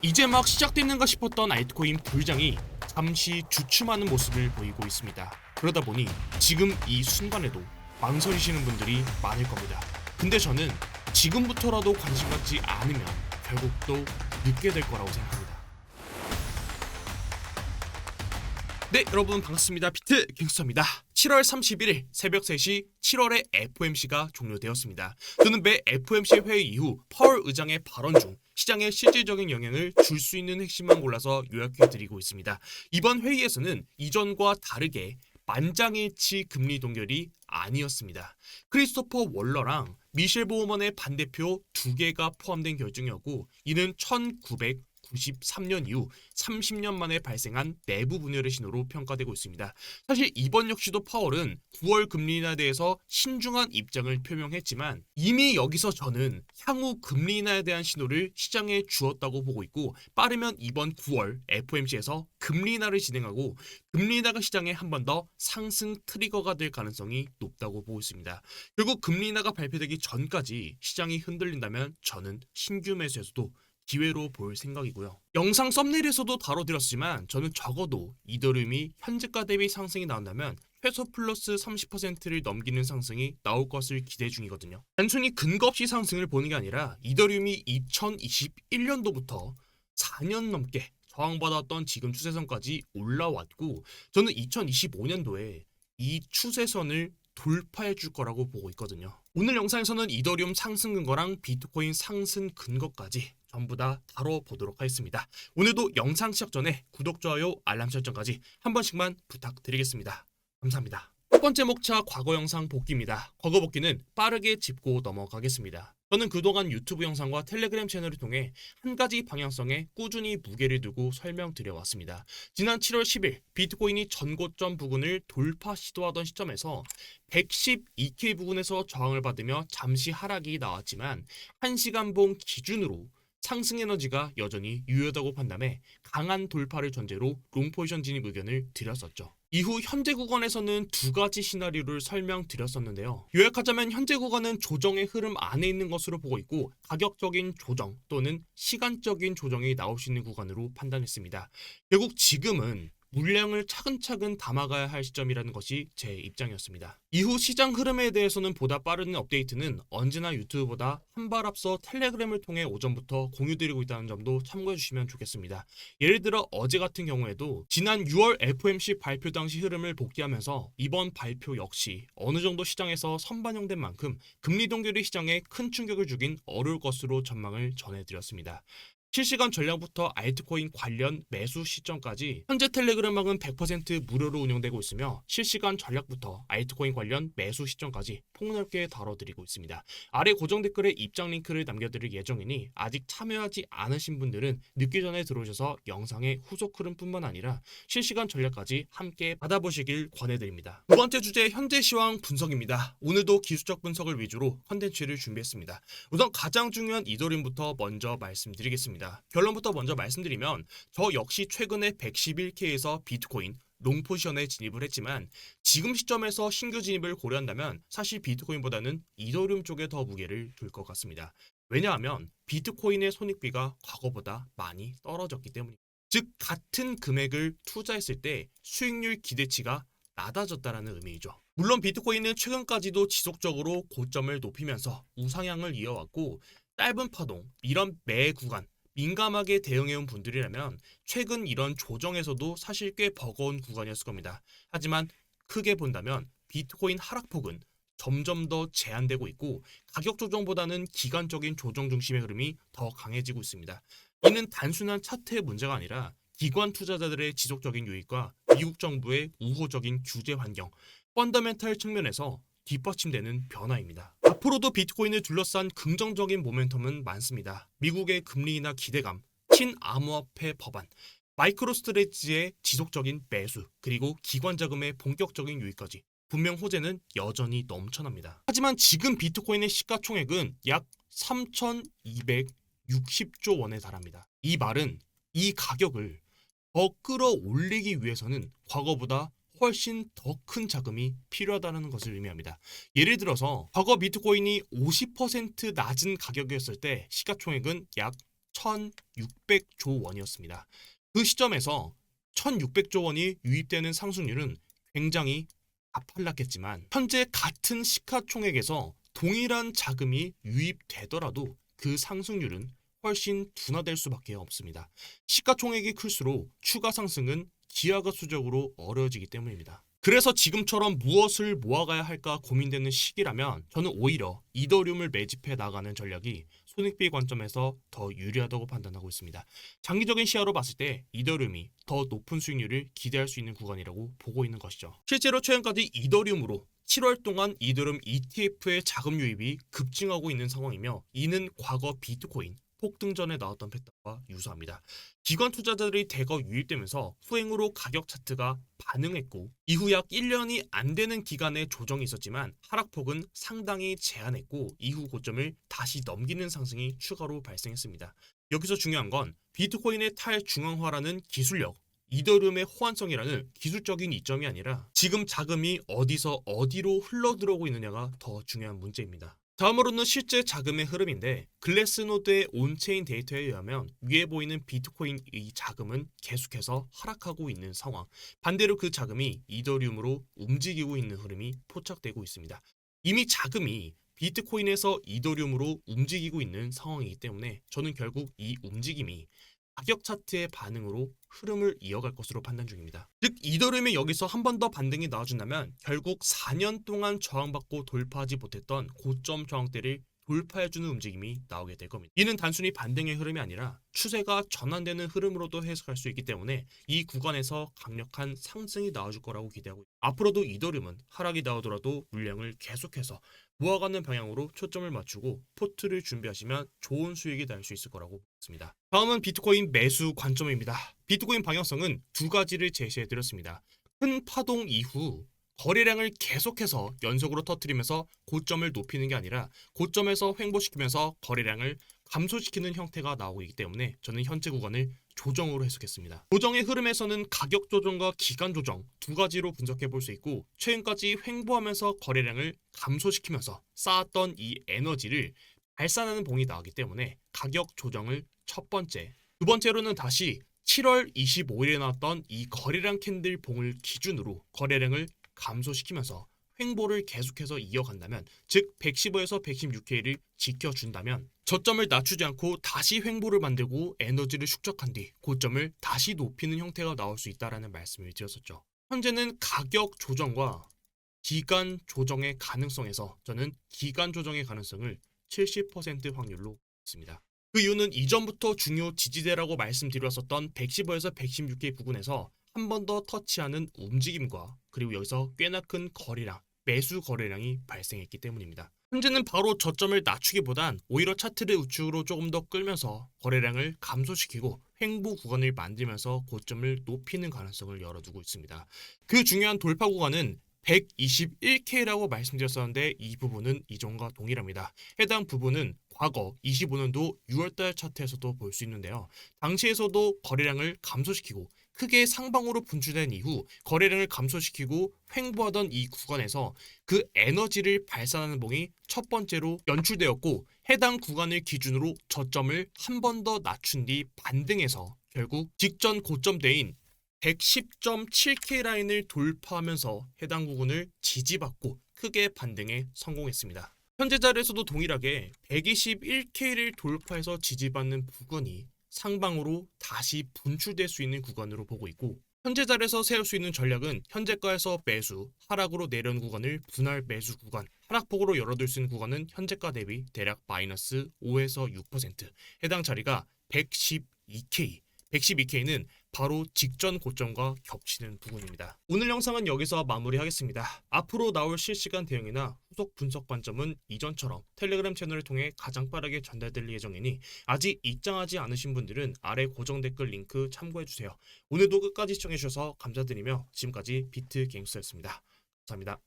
이제 막 시작됐는가 싶었던 알트코인 불장이 잠시 주춤하는 모습을 보이고 있습니다. 그러다 보니 지금 이 순간에도 망설이시는 분들이 많을 겁니다. 근데 저는 지금부터라도 관심 갖지 않으면 결국 또 늦게 될 거라고 생각합니다. 네, 여러분 반갑습니다. 비트 갱스터입니다. 7월 31일 새벽 3시 7월의 FOMC가 종료되었습니다. 저는 매 FOMC 회의 이후 파월 의장의 발언 중 시장에 실질적인 영향을 줄 수 있는 핵심만 골라서 요약해드리고 있습니다. 이번 회의에서는 이전과 다르게 만장일치 금리 동결이 아니었습니다. 크리스토퍼 월러랑 미셸 보우먼의 반대표 두 개가 포함된 결정이었고, 이는 1993년 이후 30년 만에 발생한 내부 분열의 신호로 평가되고 있습니다. 사실 이번 역시도 파월은 9월 금리 인하에 대해서 신중한 입장을 표명했지만 이미 여기서 저는 향후 금리 인하에 대한 신호를 시장에 주었다고 보고 있고, 빠르면 이번 9월 FOMC에서 금리 인하를 진행하고 금리 인하가 시장에 한 번 더 상승 트리거가 될 가능성이 높다고 보고 있습니다. 결국 금리 인하가 발표되기 전까지 시장이 흔들린다면 저는 신규 매수에서도 기회로 볼 생각이고요. 영상 썸네일에서도 다뤄드렸지만 저는 적어도 이더리움이 현재가 대비 상승이 나온다면 최소 플러스 30%를 넘기는 상승이 나올 것을 기대 중이거든요. 단순히 근거 없이 상승을 보는 게 아니라 이더리움이 2021년도부터 4년 넘게 저항받았던 지금 추세선까지 올라왔고, 저는 2025년도에 이 추세선을 돌파해 줄 거라고 보고 있거든요. 오늘 영상에서는 이더리움 상승 근거랑 비트코인 상승 근거까지 전부 다 다뤄보도록 하겠습니다. 오늘도 영상 시작 전에 구독, 좋아요, 알람 설정까지 한 번씩만 부탁드리겠습니다. 감사합니다. 첫 번째 목차 과거 영상 복귀입니다. 과거 복귀는 빠르게 짚고 넘어가겠습니다. 저는 그동안 유튜브 영상과 텔레그램 채널을 통해 한 가지 방향성에 꾸준히 무게를 두고 설명드려왔습니다. 지난 7월 10일 비트코인이 전고점 부근을 돌파 시도하던 시점에서 112K 부근에서 저항을 받으며 잠시 하락이 나왔지만 1시간봉 기준으로 상승 에너지가 여전히 유효하다고 판단해 강한 돌파를 전제로 롱 포지션 진입 의견을 드렸었죠. 이후 현재 구간에서는 두 가지 시나리오를 설명드렸었는데요. 요약하자면 현재 구간은 조정의 흐름 안에 있는 것으로 보고 있고, 가격적인 조정 또는 시간적인 조정이 나올 수 있는 구간으로 판단했습니다. 결국 지금은 물량을 차근차근 담아가야 할 시점이라는 것이 제 입장이었습니다. 이후 시장 흐름에 대해서는 보다 빠른 업데이트는 언제나 유튜브보다 한 발 앞서 텔레그램을 통해 오전부터 공유드리고 있다는 점도 참고해 주시면 좋겠습니다. 예를 들어 어제 같은 경우에도 지난 6월 FOMC 발표 당시 흐름을 복귀하면서 이번 발표 역시 어느 정도 시장에서 선반영된 만큼 금리 동결이 시장에 큰 충격을 주긴 어려울 것으로 전망을 전해드렸습니다. 실시간 전략부터 알트코인 관련 매수 시점까지 현재 텔레그램망은 100% 무료로 운영되고 있으며, 실시간 전략부터 알트코인 관련 매수 시점까지 폭넓게 다뤄드리고 있습니다. 아래 고정 댓글에 입장 링크를 남겨드릴 예정이니 아직 참여하지 않으신 분들은 늦기 전에 들어오셔서 영상의 후속 흐름뿐만 아니라 실시간 전략까지 함께 받아보시길 권해드립니다. 두 번째 주제, 현재 시황 분석입니다. 오늘도 기술적 분석을 위주로 컨텐츠를 준비했습니다. 우선 가장 중요한 이더리움부터 먼저 말씀드리겠습니다. 결론부터 먼저 말씀드리면 저 역시 최근에 111K에서 비트코인 롱 포지션에 진입을 했지만, 지금 시점에서 신규 진입을 고려한다면 사실 비트코인보다는 이더리움 쪽에 더 무게를 둘 것 같습니다. 왜냐하면 비트코인의 손익비가 과거보다 많이 떨어졌기 때문입니다. 즉 같은 금액을 투자했을 때 수익률 기대치가 낮아졌다는 의미이죠. 물론 비트코인은 최근까지도 지속적으로 고점을 높이면서 우상향을 이어왔고, 짧은 파동, 이런 매 구간 민감하게 대응해온 분들이라면 최근 이런 조정에서도 사실 꽤 버거운 구간이었을 겁니다. 하지만 크게 본다면 비트코인 하락폭은 점점 더 제한되고 있고, 가격 조정보다는 기간적인 조정 중심의 흐름이 더 강해지고 있습니다. 이는 단순한 차트의 문제가 아니라 기관 투자자들의 지속적인 유익과 미국 정부의 우호적인 규제 환경, 펀더멘탈 측면에서 뒷받침되는 변화입니다. 앞으로도 비트코인을 둘러싼 긍정적인 모멘텀은 많습니다. 미국의 금리 인하 기대감, 친암호화폐 법안, 마이크로 스트레지의 지속적인 매수, 그리고 기관 자금의 본격적인 유입까지 분명 호재는 여전히 넘쳐납니다. 하지만 지금 비트코인의 시가총액은 약 3,260조 원에 달합니다. 이 말은 이 가격을 더 끌어올리기 위해서는 과거보다 훨씬 더 큰 자금이 필요하다는 것을 의미합니다. 예를 들어서 과거 비트코인이 50% 낮은 가격이었을 때 시가총액은 약 1600조 원이었습니다. 그 시점에서 1600조 원이 유입되는 상승률은 굉장히 가팔랐겠지만 현재 같은 시가총액에서 동일한 자금이 유입되더라도 그 상승률은 훨씬 둔화될 수밖에 없습니다. 시가총액이 클수록 추가 상승은 기하급수적으로 어려워지기 때문입니다. 그래서 지금처럼 무엇을 모아가야 할까 고민되는 시기라면 저는 오히려 이더리움을 매집해 나가는 전략이 손익비 관점에서 더 유리하다고 판단하고 있습니다. 장기적인 시야로 봤을 때 이더리움이 더 높은 수익률을 기대할 수 있는 구간이라고 보고 있는 것이죠. 실제로 최근까지 이더리움으로 7월 동안 이더리움 ETF의 자금 유입이 급증하고 있는 상황이며 이는 과거 비트코인 폭등 전에 나왔던 패턴과 유사합니다. 기관 투자자들이 대거 유입되면서 후행으로 가격 차트가 반응했고 이후 약 1년이 안 되는 기간의 조정이 있었지만 하락폭은 상당히 제한했고 이후 고점을 다시 넘기는 상승이 추가로 발생했습니다. 여기서 중요한 건 비트코인의 탈중앙화라는 기술력, 이더리움의 호환성이라는 기술적인 이점이 아니라 지금 자금이 어디서 어디로 흘러들어오고 있느냐가 더 중요한 문제입니다. 다음으로는 실제 자금의 흐름인데 글래스노드의 온체인 데이터에 의하면 위에 보이는 비트코인의 자금은 계속해서 하락하고 있는 상황, 반대로 그 자금이 이더리움으로 움직이고 있는 흐름이 포착되고 있습니다. 이미 자금이 비트코인에서 이더리움으로 움직이고 있는 상황이기 때문에 저는 결국 이 움직임이 가격 차트의 반응으로 흐름을 이어갈 것으로 판단 중입니다. 즉 이더리움이 여기서 한 번 더 반등이 나와준다면 결국 4년 동안 저항받고 돌파하지 못했던 고점 저항대를 돌파해주는 움직임이 나오게 될 겁니다. 이는 단순히 반등의 흐름이 아니라 추세가 전환되는 흐름으로도 해석할 수 있기 때문에 이 구간에서 강력한 상승이 나와줄 거라고 기대하고 있습니다. 앞으로도 이더리움은 하락이 나오더라도 물량을 계속해서 모아가는 방향으로 초점을 맞추고 포트를 준비하시면 좋은 수익이 날 수 있을 거라고 보습니다. 다음은 비트코인 매수 관점입니다. 비트코인 방향성은 두 가지를 제시해드렸습니다. 큰 파동 이후 거래량을 계속해서 연속으로 터뜨리면서 고점을 높이는 게 아니라 고점에서 횡보시키면서 거래량을 감소시키는 형태가 나오고 있기 때문에 저는 현재 구간을 조정으로 해석했습니다. 조정의 흐름에서는 가격 조정과 기간 조정 두 가지로 분석해 볼 수 있고 최근까지 횡보하면서 거래량을 감소시키면서 쌓았던 이 에너지를 발산하는 봉이 나오기 때문에 가격 조정을 첫 번째, 두 번째로는 다시 7월 25일에 나왔던 이 거래량 캔들 봉을 기준으로 거래량을 감소시키면서 횡보를 계속해서 이어간다면 즉 115에서 116K를 지켜준다면 저점을 낮추지 않고 다시 횡보를 만들고 에너지를 축적한 뒤 고점을 다시 높이는 형태가 나올 수 있다는 말씀을 드렸었죠. 현재는 가격 조정과 기간 조정의 가능성에서 저는 기간 조정의 가능성을 70% 확률로 있습니다. 그 이유는 이전부터 중요 지지대라고 말씀드렸었던 115에서 116K 부근에서 한 번 더 터치하는 움직임과 그리고 여기서 꽤나 큰 거래량, 매수 거래량이 발생했기 때문입니다. 현재는 바로 저점을 낮추기보단 오히려 차트를 우측으로 조금 더 끌면서 거래량을 감소시키고 횡보 구간을 만들면서 고점을 높이는 가능성을 열어두고 있습니다. 그 중요한 돌파 구간은 121K라고 말씀드렸었는데 이 부분은 이전과 동일합니다. 해당 부분은 과거 25년도 6월달 차트에서도 볼 수 있는데요. 당시에서도 거래량을 감소시키고 크게 상방으로 분출된 이후 거래량을 감소시키고 횡보하던 이 구간에서 그 에너지를 발산하는 봉이 첫 번째로 연출되었고 해당 구간을 기준으로 저점을 한 번 더 낮춘 뒤 반등해서 결국 직전 고점대인 110.7K 라인을 돌파하면서 해당 부분을 지지받고 크게 반등에 성공했습니다. 현재 자리에서도 동일하게 121K를 돌파해서 지지받는 부근이 상방으로 다시 분출될 수 있는 구간으로 보고 있고 현재 자리에서 세울 수 있는 전략은 현재가에서 매수, 하락으로 내려오는 구간을 분할 매수 구간, 하락폭으로 열어둘 수 있는 구간은 현재가 대비 대략 마이너스 5에서 6%, 해당 자리가 112K, 112K는 바로 직전 고점과 겹치는 부분입니다. 오늘 영상은 여기서 마무리하겠습니다. 앞으로 나올 실시간 대응이나 후속 분석 관점은 이전처럼 텔레그램 채널을 통해 가장 빠르게 전달될 예정이니 아직 입장하지 않으신 분들은 아래 고정 댓글 링크 참고해주세요. 오늘도 끝까지 시청해주셔서 감사드리며 지금까지 비트갱스터였습니다. 감사합니다.